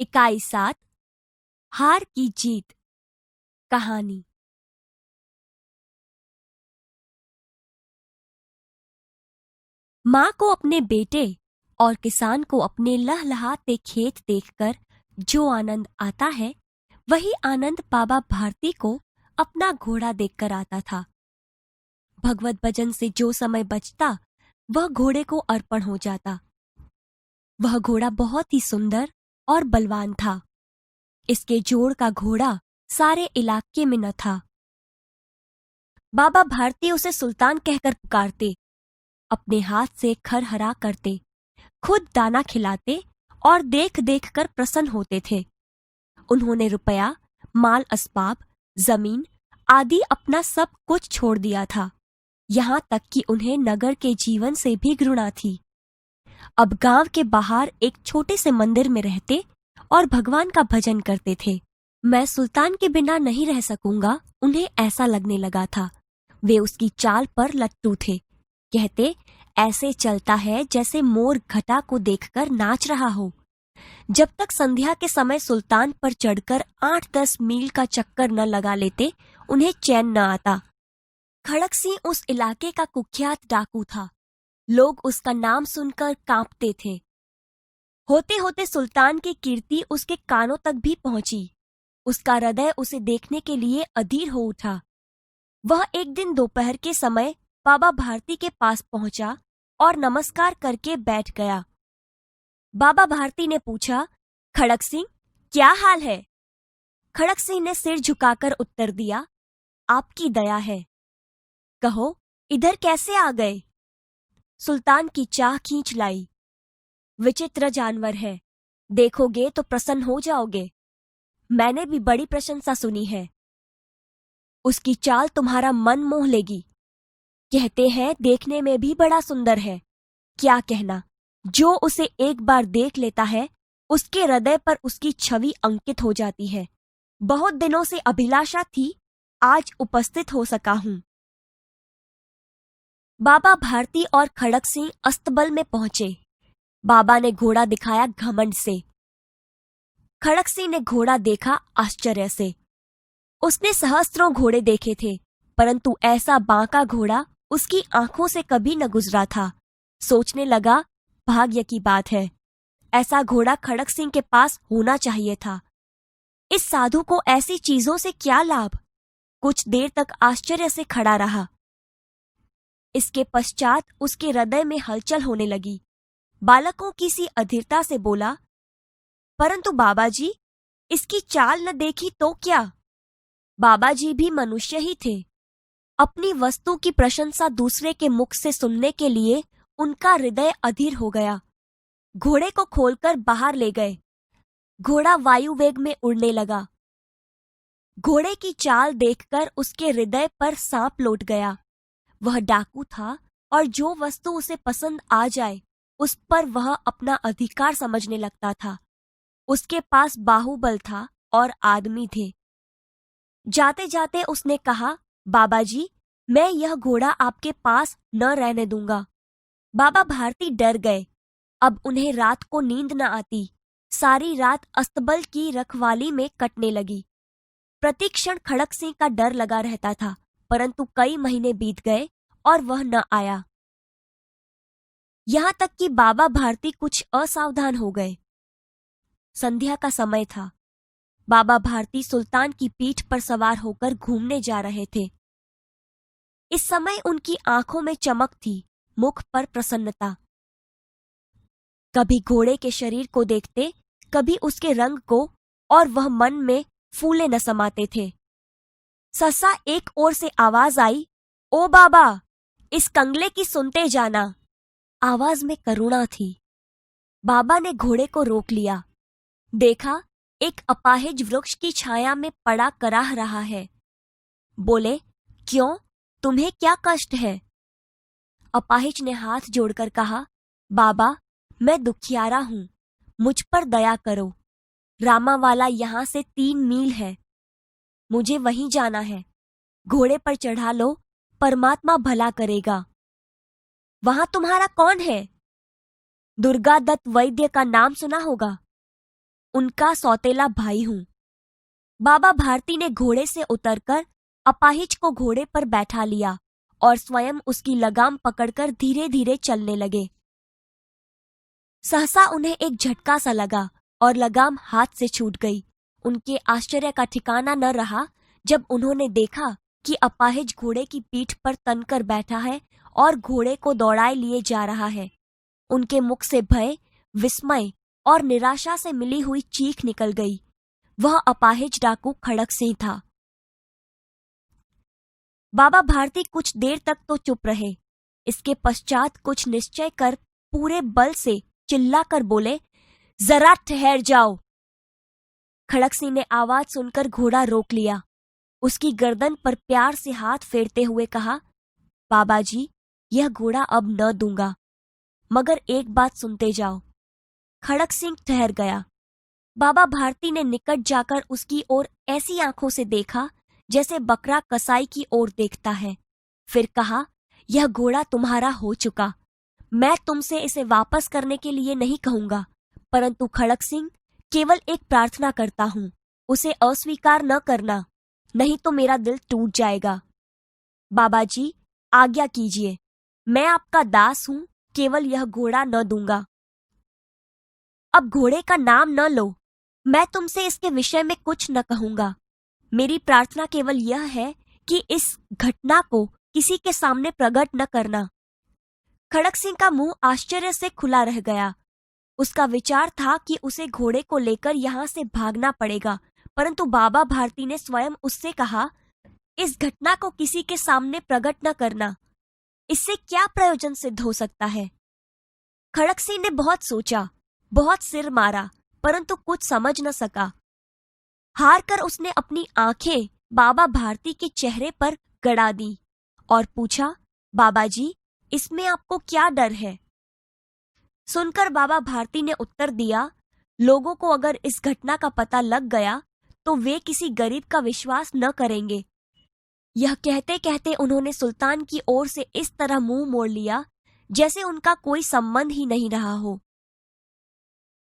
इकाई 7 हार की जीत। कहानी। माँ को अपने बेटे और किसान को अपने लहलहाते खेत देखकर जो आनंद आता है, वही आनंद बाबा भारती को अपना घोड़ा देखकर आता था। भगवत भजन से जो समय बचता, वह घोड़े को अर्पण हो जाता। वह घोड़ा बहुत ही सुंदर और बलवान था। इसके जोड़ का घोड़ा सारे इलाके में न था। बाबा भारती उसे सुल्तान कहकर पुकारते, अपने हाथ से खरहरा करते, खुद दाना खिलाते और देख देख कर प्रसन्न होते थे। उन्होंने रुपया, माल असबाब, जमीन आदि अपना सब कुछ छोड़ दिया था, यहाँ तक कि उन्हें नगर के जीवन से भी घृणा थी। अब गांव के बाहर एक छोटे से मंदिर में रहते और भगवान का भजन करते थे। मैं सुल्तान के बिना नहीं रह सकूंगा, उन्हें ऐसा लगने लगा था। वे उसकी चाल पर लट्टू थे। कहते, ऐसे चलता है जैसे मोर घटा को देखकर नाच रहा हो। जब तक संध्या के समय सुल्तान पर चढ़कर 8-10 मील का चक्कर न लगा लेते, उन्हें चैन न आता। खड़क सिंह उस इलाके का कुख्यात डाकू था। लोग उसका नाम सुनकर कांपते थे। होते होते सुल्तान की कीर्ति उसके कानों तक भी पहुंची। उसका हृदय उसे देखने के लिए अधीर हो उठा। वह एक दिन दोपहर के समय बाबा भारती के पास पहुंचा और नमस्कार करके बैठ गया। बाबा भारती ने पूछा, खड़क सिंह, क्या हाल है? खड़क सिंह ने सिर झुकाकर उत्तर दिया, आपकी दया है। कहो, इधर कैसे आ गए? सुल्तान की चाह खींच लाई। विचित्र जानवर है, देखोगे तो प्रसन्न हो जाओगे। मैंने भी बड़ी प्रशंसा सुनी है। उसकी चाल तुम्हारा मन मोह लेगी। कहते हैं देखने में भी बड़ा सुंदर है। क्या कहना, जो उसे एक बार देख लेता है, उसके हृदय पर उसकी छवि अंकित हो जाती है। बहुत दिनों से अभिलाषा थी, आज उपस्थित हो सका हूं। बाबा भारती और खड़क सिंह अस्तबल में पहुंचे। बाबा ने घोड़ा दिखाया घमंड से। खड़क सिंह ने घोड़ा देखा आश्चर्य से। उसने सहस्त्रों घोड़े देखे थे, परंतु ऐसा बांका घोड़ा उसकी आंखों से कभी न गुजरा था। सोचने लगा, भाग्य की बात है, ऐसा घोड़ा खड़क सिंह के पास होना चाहिए था। इस साधु को ऐसी चीजों से क्या लाभ? कुछ देर तक आश्चर्य से खड़ा रहा। इसके पश्चात उसके हृदय में हलचल होने लगी। बालकों की सी अधीरता से बोला, परंतु बाबाजी, इसकी चाल न देखी तो क्या? बाबाजी भी मनुष्य ही थे। अपनी वस्तु की प्रशंसा दूसरे के मुख से सुनने के लिए उनका हृदय अधीर हो गया। घोड़े को खोलकर बाहर ले गए। घोड़ा वायु वेग में उड़ने लगा। घोड़े की चाल देखकर उसके हृदय पर सांप लौट गया। वह डाकू था और जो वस्तु उसे पसंद आ जाए, उस पर वह अपना अधिकार समझने लगता था। उसके पास बाहुबल था और आदमी थे। जाते जाते उसने कहा, बाबाजी, मैं यह घोड़ा आपके पास न रहने दूंगा। बाबा भारती डर गए। अब उन्हें रात को नींद न आती। सारी रात अस्तबल की रखवाली में कटने लगी। प्रतिक्षण खड़क सिंह का डर लगा रहता था, परंतु कई महीने बीत गए और वह न आया। यहाँ तक कि बाबा भारती कुछ असावधान हो गए। संध्या का समय था। बाबा भारती सुल्तान की पीठ पर सवार होकर घूमने जा रहे थे। इस समय उनकी आंखों में चमक थी, मुख पर प्रसन्नता। कभी घोड़े के शरीर को देखते, कभी उसके रंग को, और वह मन में फूले न समाते थे। सहसा एक ओर से आवाज आई, ओ बाबा, इस कंगले की सुनते जाना। आवाज में करुणा थी। बाबा ने घोड़े को रोक लिया। देखा, एक अपाहिज वृक्ष की छाया में पड़ा कराह रहा है। बोले, क्यों, तुम्हें क्या कष्ट है? अपाहिज ने हाथ जोड़कर कहा, बाबा, मैं दुखियारा हूं, मुझ पर दया करो। रामावाला यहाँ से 3 मील है। मुझे वहीं जाना है। घोड़े पर चढ़ा लो, परमात्मा भला करेगा। वहां तुम्हारा कौन है? दुर्गा दत्त वैद्य का नाम सुना होगा। उनका सौतेला भाई हूँ। बाबा भारती ने घोड़े से उतरकर अपाहिज को घोड़े पर बैठा लिया और स्वयं उसकी लगाम पकड़कर धीरे धीरे चलने लगे। सहसा उन्हें एक झटका सा लगा और लगाम हाथ से छूट गई। उनके आश्चर्य का ठिकाना न रहा जब उन्होंने देखा कि अपाहिज घोड़े की पीठ पर तनकर बैठा है और घोड़े को दौड़ाए लिए जा रहा है। उनके मुख से भय, विस्मय और निराशा से मिली हुई चीख निकल गई। वह अपाहिज डाकू खड़क सिंह था। बाबा भारती कुछ देर तक तो चुप रहे। इसके पश्चात कुछ निश्चय कर पूरे बल से चिल्लाकर बोले, जरा ठहर जाओ। खड़क सिंह ने आवाज सुनकर घोड़ा रोक लिया। उसकी गर्दन पर प्यार से हाथ फेरते हुए कहा, बाबा जी, यह घोड़ा अब न दूंगा, मगर एक बात सुनते जाओ। खड़क सिंह ठहर गया। बाबा भारती ने निकट जाकर उसकी ओर ऐसी आंखों से देखा जैसे बकरा कसाई की ओर देखता है। फिर कहा, यह घोड़ा तुम्हारा हो चुका। मैं तुमसे इसे वापस करने के लिए नहीं कहूंगा, परंतु खड़क सिंह, केवल एक प्रार्थना करता हूं, उसे अस्वीकार न करना, नहीं तो मेरा दिल टूट जाएगा। बाबा जी, आज्ञा कीजिए, मैं आपका दास हूं, केवल यह घोड़ा न दूंगा। अब घोड़े का नाम न लो, मैं तुमसे इसके विषय में कुछ न कहूंगा। मेरी प्रार्थना केवल यह है कि इस घटना को किसी के सामने प्रकट न करना। खड़क सिंह का मुंह आश्चर्य से खुला रह गया। उसका विचार था कि उसे घोड़े को लेकर यहाँ से भागना पड़ेगा, परंतु बाबा भारती ने स्वयं उससे कहा, इस घटना को किसी के सामने प्रकट न करना। इससे क्या प्रयोजन सिद्ध हो सकता है? खड़क सिंह ने बहुत सोचा, बहुत सिर मारा, परंतु कुछ समझ न सका। हार कर उसने अपनी आंखें बाबा भारती के चेहरे पर गड़ा दी और पूछा, बाबा जी, इसमें आपको क्या डर है? सुनकर बाबा भारती ने उत्तर दिया, लोगों को अगर इस घटना का पता लग गया तो वे किसी गरीब का विश्वास न करेंगे। यह कहते कहते उन्होंने सुल्तान की ओर से इस तरह मुंह मोड़ लिया जैसे उनका कोई संबंध ही नहीं रहा हो।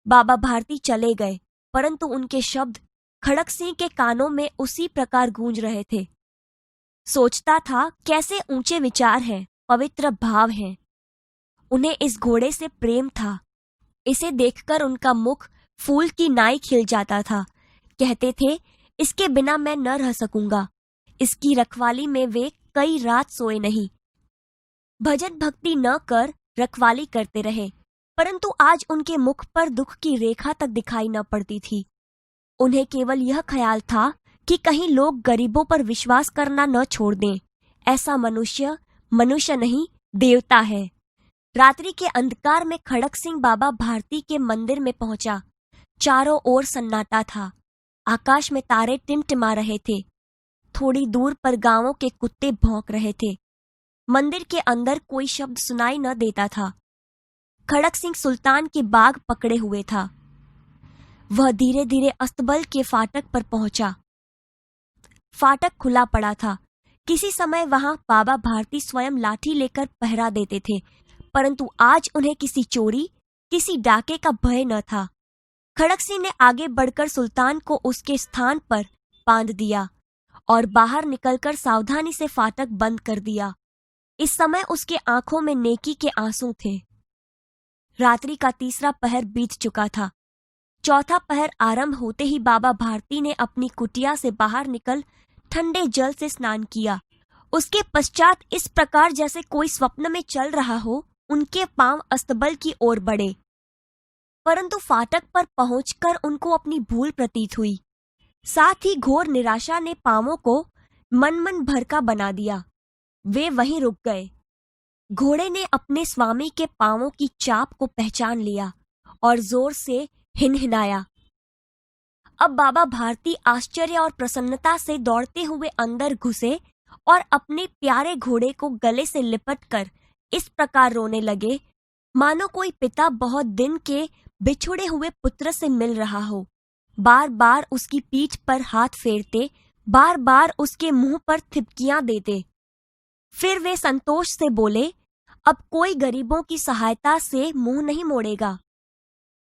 बाबा भारती चले गए, परंतु उनके शब्द खड़क सिंह के कानों में उसी प्रकार गूंज रहे थे। सोचता था, कैसे ऊंचे विचार हैं, पवित्र भाव हैं। उन्हें इस घोड़े से प्रेम था। इसे देखकर उनका मुख फूल की नाई खिल जाता था। कहते थे, इसके बिना मैं न रह सकूंगा। इसकी रखवाली में वे कई रात सोए नहीं। भजन भक्ति न कर रखवाली करते रहे, परंतु आज उनके मुख पर दुख की रेखा तक दिखाई न पड़ती थी। उन्हें केवल यह ख्याल था कि कहीं लोग गरीबों पर विश्वास करना न छोड़ दें। ऐसा मनुष्य मनुष्य नहीं, देवता है। रात्रि के अंधकार में खड़क सिंह बाबा भारती के मंदिर में पहुंचा। चारों ओर सन्नाटा था। आकाश में तारे टिमटिमा रहे थे। थोड़ी दूर पर गांवों के कुत्ते भौंक रहे थे। मंदिर के अंदर कोई शब्द सुनाई न देता था। खड़क सिंह सुल्तान के बाग पकड़े हुए था। वह धीरे धीरे अस्तबल के फाटक पर पहुंचा। फाटक खुला पड़ा था। किसी समय वहां बाबा भारती स्वयं लाठी लेकर पहरा देते थे, परंतु आज उन्हें किसी चोरी, किसी डाके का भय न था। खड़क सिंह ने आगे बढ़कर सुल्तान को उसके स्थान पर बांध दिया और बाहर निकलकर सावधानी से फाटक बंद कर दिया। इस समय उसके आंखों में नेकी के आंसू थे। रात्रि का तीसरा पहर बीत चुका था। चौथा पहर आरंभ होते ही बाबा भारती ने अपनी कुटिया से बाहर निकल ठंडे जल से स्नान किया। उसके पश्चात इस प्रकार जैसे कोई स्वप्न में चल रहा हो, उनके पांव अस्तबल की ओर बढ़े, परंतु फाटक पर पहुंचकर उनको अपनी भूल प्रतीत हुई। साथ ही घोर निराशा ने पांवों को मन भरका बना दिया। वे वहीं रुक गए। घोड़े ने अपने स्वामी के पांवों की चाप को पहचान लिया और जोर से हिनहिनाया। अब बाबा भारती आश्चर्य और प्रसन्नता से दौड़ते हुए अंदर घुसे और अपने प्यारे घोड़े को गले से लिपटकर इस प्रकार रोने लगे, मानो कोई पिता बहुत दिन के बिछुड़े हुए पुत्र से मिल रहा हो। बार बार उसकी पीठ पर हाथ फेरते, बार बार उसके मुंह पर थिपकियां देते। फिर वे संतोष से बोले, अब कोई गरीबों की सहायता से मुंह नहीं मोड़ेगा।